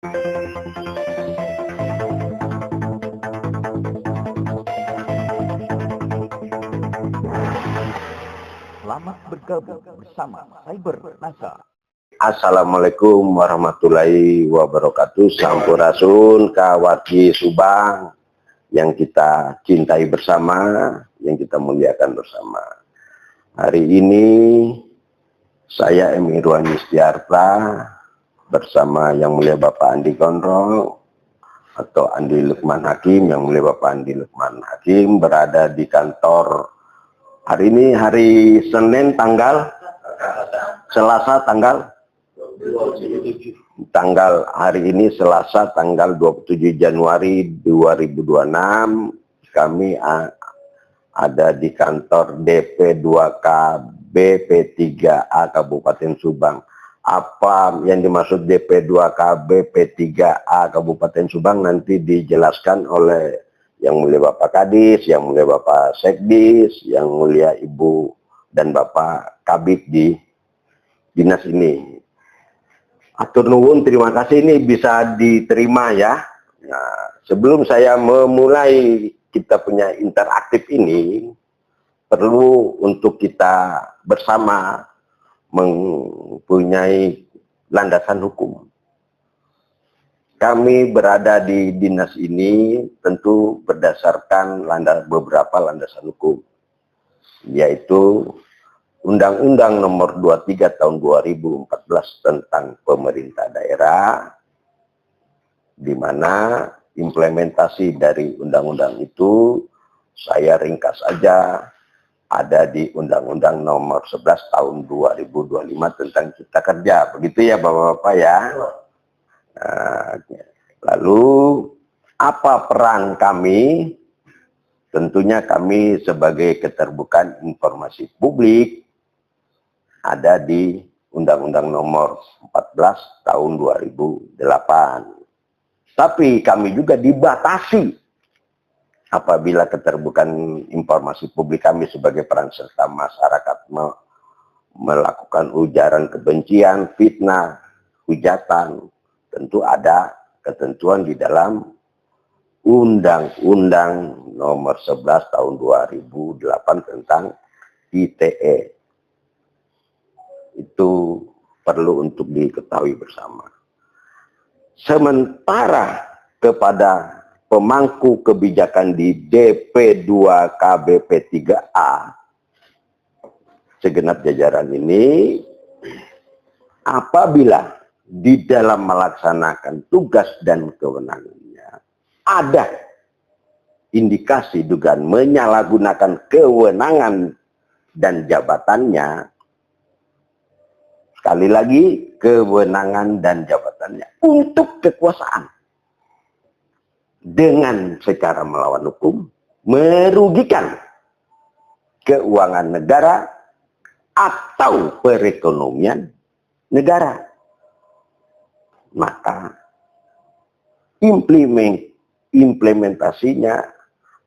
Selamat bergabung bersama Cyber NASA. Assalamualaikum warahmatullahi wabarakatuh. Sampurasun kawati Subang yang kita cintai bersama, yang kita muliakan bersama. Hari ini saya Emirwan Yustiarta bersama yang mulia Bapak Andi Gondrong atau Andi Lukman Hakim, yang mulia Bapak Andi Lukman Hakim berada di kantor. Hari ini hari Senin Selasa hari ini Selasa tanggal 27 Januari 2026 kami ada di kantor DP2K BP3A Kabupaten Subang. Apa yang dimaksud DP2K BP3A Kabupaten Subang nanti dijelaskan oleh yang mulia Bapak Kadis, yang mulia Bapak Sekdis, yang mulia Ibu dan Bapak Kabid di dinas ini. Atur nuwun, terima kasih, ini bisa diterima ya. Nah, sebelum saya memulai kita punya interaktif ini, perlu untuk kita bersama mempunyai landasan hukum. Kami berada di dinas ini tentu berdasarkan beberapa landasan hukum, yaitu Undang-Undang Nomor 23 Tahun 2014 tentang Pemerintah Daerah, di mana implementasi dari undang-undang itu saya ringkas saja ada di Undang-Undang Nomor 11 Tahun 2025 tentang Cipta Kerja. Begitu ya Bapak-Bapak ya. Nah, lalu apa peran kami? Tentunya kami sebagai keterbukaan informasi publik ada di Undang-Undang Nomor 14 Tahun 2008. Tapi kami juga dibatasi apabila keterbukaan informasi publik kami sebagai peran serta masyarakat melakukan ujaran kebencian, fitnah, hujatan. Tentu ada ketentuan di dalam Undang-Undang Nomor 11 Tahun 2008 tentang ITE. Itu perlu untuk diketahui bersama. Sementara kepada pemangku kebijakan di DP2KBP3A, segenap jajaran ini, apabila di dalam melaksanakan tugas dan kewenangannya ada indikasi dugaan menyalahgunakan kewenangan dan jabatannya, sekali lagi kewenangan dan jabatannya untuk kekuasaan dengan secara melawan hukum, merugikan keuangan negara atau perekonomian negara, maka implementasinya,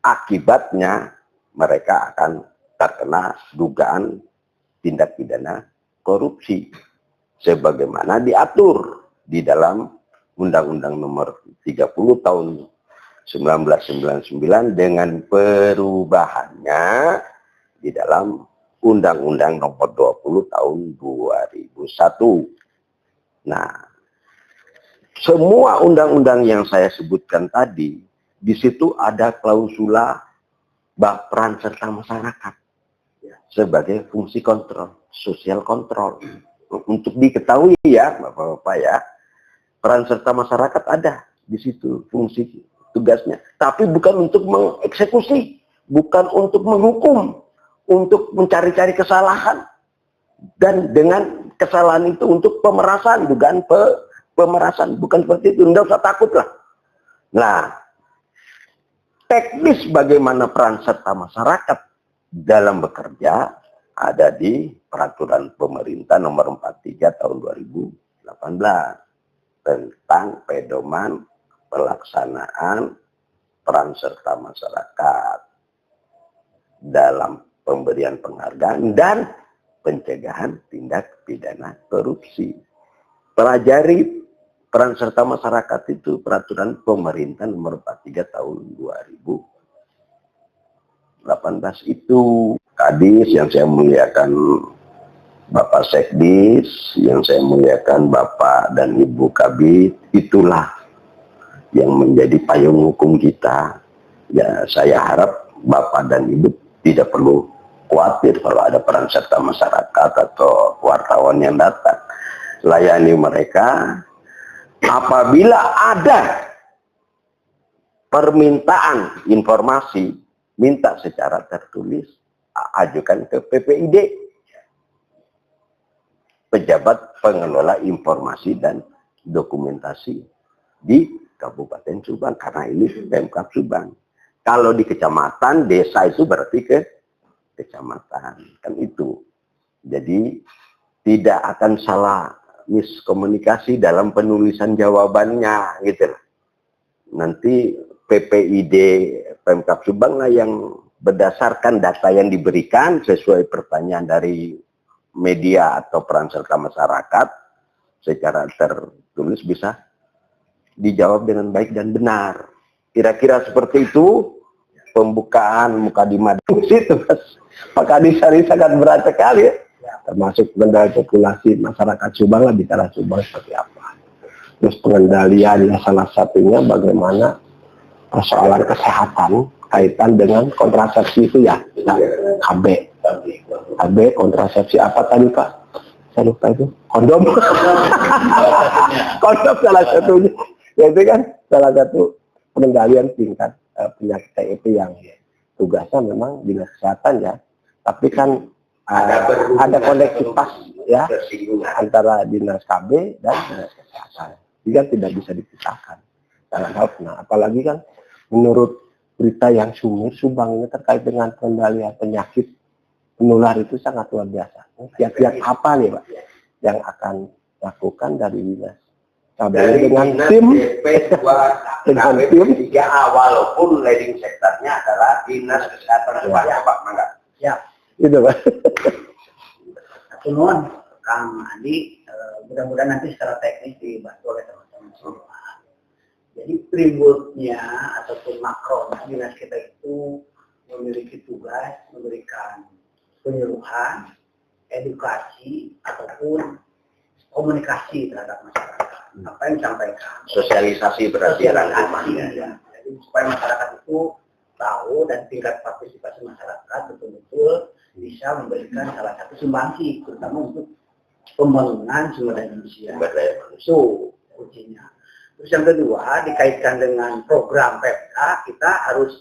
akibatnya mereka akan terkena dugaan tindak pidana korupsi sebagaimana diatur di dalam Undang-Undang Nomor 30 Tahun 1999 dengan perubahannya di dalam Undang-Undang Nomor 20 Tahun 2001. Nah, semua undang-undang yang saya sebutkan tadi, di situ ada klausula peran serta masyarakat sebagai fungsi kontrol, sosial kontrol. Untuk diketahui ya, Bapak-Bapak ya, peran serta masyarakat ada di situ fungsi tugasnya. Tapi bukan untuk mengeksekusi, bukan untuk menghukum, untuk mencari-cari kesalahan. Dan dengan kesalahan itu untuk pemerasan, dugaan pemerasan, bukan seperti itu. Nggak usah takut lah. Nah, teknis bagaimana peran serta masyarakat dalam bekerja ada di Peraturan Pemerintah Nomor 43 Tahun 2018 tentang pedoman pelaksanaan peran serta masyarakat dalam pemberian penghargaan dan pencegahan tindak pidana korupsi. Pelajari peran serta masyarakat itu peraturan pemerintah nomor 43 tahun 2018 itu. Kadis yang saya muliakan Bapak Sekdis, yang saya muliakan Bapak dan Ibu Kabid, itulah yang menjadi payung hukum kita. Ya, saya harap Bapak dan Ibu tidak perlu khawatir kalau ada peran serta masyarakat atau wartawan yang datang. Layani mereka. Apabila ada permintaan informasi, minta secara tertulis, ajukan ke PPID, Pejabat Pengelola Informasi dan Dokumentasi di Kabupaten Subang, karena ini Pemkab Subang. Kalau di kecamatan, desa itu berarti ke kecamatan, kan itu. Jadi tidak akan salah miskomunikasi dalam penulisan jawabannya, gitu. Nanti PPID Pemkab Subang lah yang berdasarkan data yang diberikan sesuai pertanyaan dari media atau peran serta masyarakat secara tertulis bisa dijawab dengan baik dan benar. Kira-kira seperti itu pembukaan Mukadimah itu, Mas. Pak Kadis hari sangat berat sekali, termasuk pengendalian populasi masyarakat Subang lah, bicara Subang seperti apa. Terus pengendaliannya salah satunya bagaimana persoalan kesehatan kaitan dengan kontrasepsi itu ya, KB. KB kontrasepsi apa tadi Pak? Saya lupa itu. Kondom. Kondom salah satunya. Ya, itu kan salah satu pengendalian tingkat penyakit TIP yang tugasnya memang dinas kesehatan ya. Tapi kan ada koneksitas ya antara dinas KB dan dinas kesehatan. Jadi tidak bisa dipisahkan. Nah, apalagi kan menurut berita yang sumir, Subang ini terkait dengan pengendalian penyakit penular itu sangat luar biasa. Kiat-kiat apa nih Pak yang akan lakukan dari dinas KB dengan tim dengan tim 3A, walaupun leading sektornya adalah dinas kesehatan ya, Pak Mangga. Ya, itu Pak. Nuhun Kang Andi, mudah-mudahan nanti secara teknis dibantu oleh teman-teman semua. Jadi tributnya ataupun makronya dinas kita itu memiliki tugas memberikan penyuluhan, edukasi ataupun komunikasi terhadap masyarakat. Apa yang disampaikan? Sosialisasi berarti ya. Jadi supaya masyarakat itu tahu dan tingkat partisipasi masyarakat betul-betul bisa memberikan salah satu sumbangsi, terutama untuk pembangunan sumber daya manusia. Itu kuncinya. Terus yang kedua, dikaitkan dengan program PMK, kita harus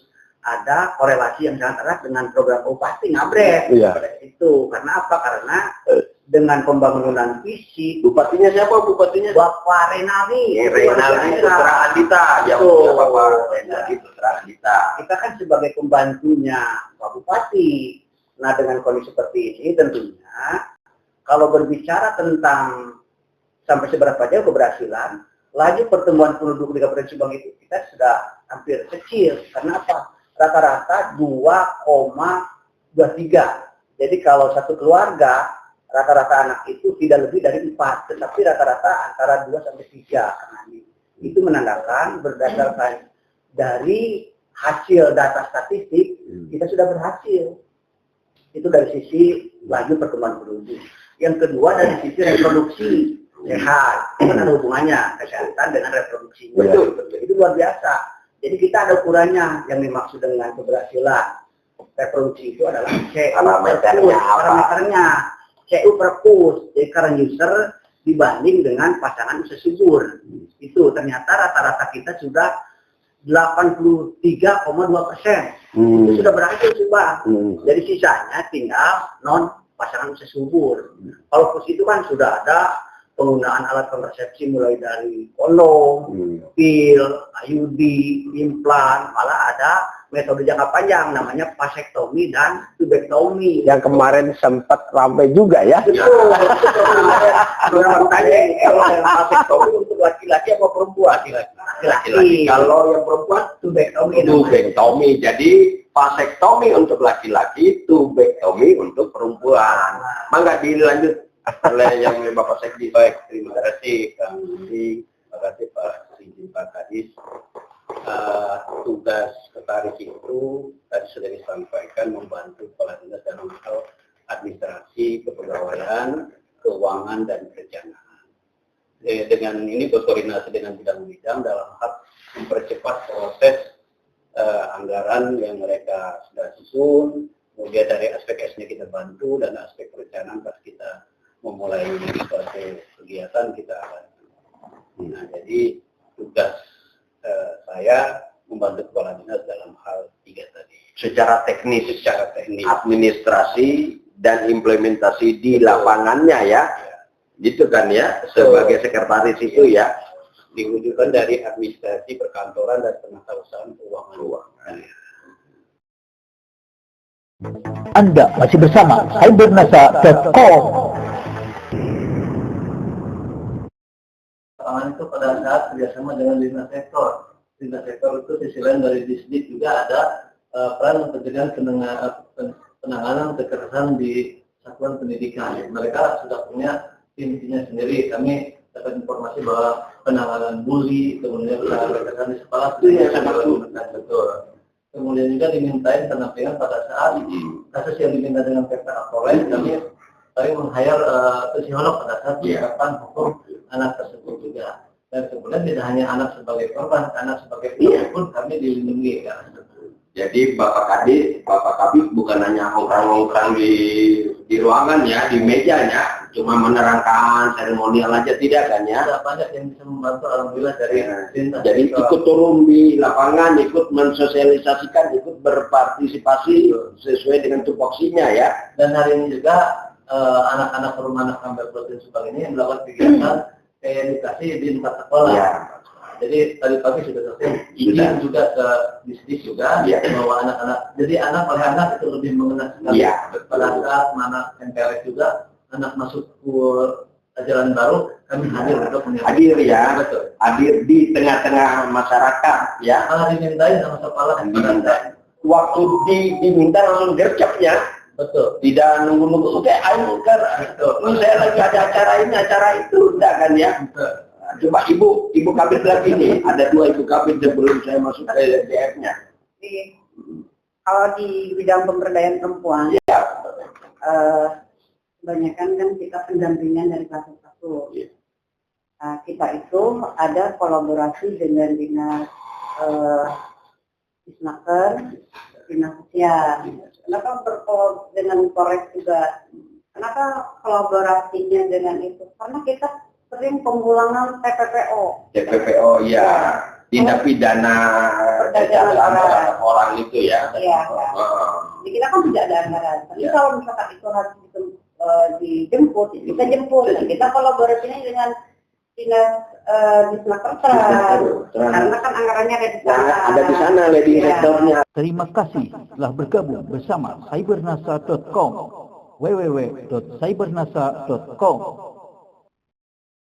ada korelasi yang sangat erat dengan program Bupati Ngabret. Iya. Itu karena apa? Karena dengan pembangunan fisik. Bupatinya siapa? Bupatinya Bapak Renaldi. Renaldi Putra Andita. Ya, Bapak Renaldi Putra Andita. Kita kan sebagai pembantunya Pak Bupati. Nah, dengan kondisi seperti ini tentunya kalau berbicara tentang sampai seberapa jauh keberhasilan, laju pertumbuhan penduduk di Kabupaten Subang itu kita sudah hampir kecil. Karena apa? Rata-rata 2,23. Jadi kalau satu keluarga, rata-rata anak itu tidak lebih dari 4, tetapi rata-rata antara 2 sampai 3 anak. Itu menandakan berdasarkan dari hasil data statistik, kita sudah berhasil. Itu dari sisi laju perkembangan penduduk. Yang kedua dari sisi reproduksi sehat. Itu kan ada hubungannya kesehatan dengan reproduksi. Betul. Itu luar biasa. Jadi kita ada ukurannya yang dimaksud dengan keberhasilan. Reproduksi itu adalah parameternya. CU perpus, jadi current user dibanding dengan pasangan usia subur. Itu ternyata rata-rata kita sudah 83,2%. Itu sudah berhasil coba. Jadi sisanya tinggal non pasangan usia subur. Kalau pus itu kan sudah ada penggunaan alat kontrasepsi mulai dari kondom, pil, IUD, implan, malah ada metode jangka panjang namanya vasektomi dan tubektomi. Yang kemarin sempat ramai juga ya. Betul. Orang bertanya, kalau yang vasektomi untuk laki-laki apa perempuan? Laki-laki. Kalau yang perempuan tubektomi. Tubektomi. Jadi vasektomi untuk laki-laki, tubektomi untuk perempuan. Mangga dilanjut oleh yang Bapak Sekdi. Baik, terima kasih. Terima kasih Pak Izin Pak Kadis. Tugas sekretaris itu tadi sudah disampaikan membantu kepala dinas dalam hal administrasi, kepegawaian, keuangan dan perencanaan. Dengan ini berkoordinasi dengan bidang-bidang dalam hal mempercepat proses anggaran yang mereka sudah susun. Kemudian dari aspek S-nya kita bantu dan aspek perencanaan pas kita memulai suatu kegiatan kita bantu. Nah, jadi tugas saya membantu kepala dinas dalam hal 3 tadi. Secara teknis, administrasi dan implementasi di lapangannya ya, gitu kan ya, sebagai sekretaris itu ya, diwujudkan dari administrasi perkantoran dan penatausahaan keuangan. Anda masih bersama cybernasa.com. Lapangan itu pada saat kerjasama dengan lintas sektor. Lintas sektor itu sisi lain dari Disdik juga ada peran pencegahan penanganan kekerasan di satuan pendidikan. Mereka sudah punya tim-timnya sendiri. Kami dapat informasi bahwa penanganan bully, kemudian kekerasan di sekolah itu ya sangat betul. Kemudian juga dimintain pendampingan pada saat kasus yang diminta dengan PPA Polres, kami meng-hire psikolog pada saat penerapan hukum anak tersebut juga. Dan kemudian tidak hanya anak sebagai korban, anak sebagai pelaku pun kami dilindungi. Ya. Jadi Bapak Kabit bukan hanya ngongkrang-ngongkrang di ruangan ya, di mejanya, cuma menerangkan seremonial aja tidak kan ya? Ada banyak yang bisa membantu alhamdulillah dari lintas. Jadi ikut turun di lapangan, ikut mensosialisasikan, ikut berpartisipasi sesuai dengan tupoksinya ya. Dan hari ini juga anak-anak rumah anak Kambel Provinsi Subang ini melakukan kegiatan edukasi di 4 sekolah. Ya. Jadi tadi pagi sudah selesai. Izin juga ke Disdik juga bahwa anak-anak. Jadi anak oleh anak itu lebih mengenal sekali. Pada saat mana MPLS juga anak masuk ke ajaran baru, kami hadir untuk hadir ya. Betul. Hadir di tengah-tengah masyarakat ya. Malah dimintain sama kepala. Waktu diminta langsung gercep ya. Betul. Tidak nunggu-nunggu. Oke, ayo saya lagi ada acara itu, enggak kan ya? Betul. Coba ibu kabit lagi nih, ada 2 ibu kabit sebelum saya masuk ke DF-nya. Kalau di bidang pemberdayaan perempuan, kebanyakan kan kita pendampingan dari satu-satu. Kita itu ada kolaborasi dengan dinas Disnaker, dinas sosial. Kenapa berkolaborasi dengan Polres juga? Kenapa kolaborasinya dengan itu? Karena kita sering pemulangan TPPO. TPPO ya, tindak pidana perdagangan orang itu ya. Iya. Jadi kita kan tidak ada anggaran. Tapi kalau misalkan itu harus dijemput, kita jemput. Kita kolaborasinya dengan dinas Disnaker, karena kan anggarannya ada di sana. Ada di sana leading sektornya. Terima kasih telah bergabung bersama cybernasa.com. www.cybernasa.com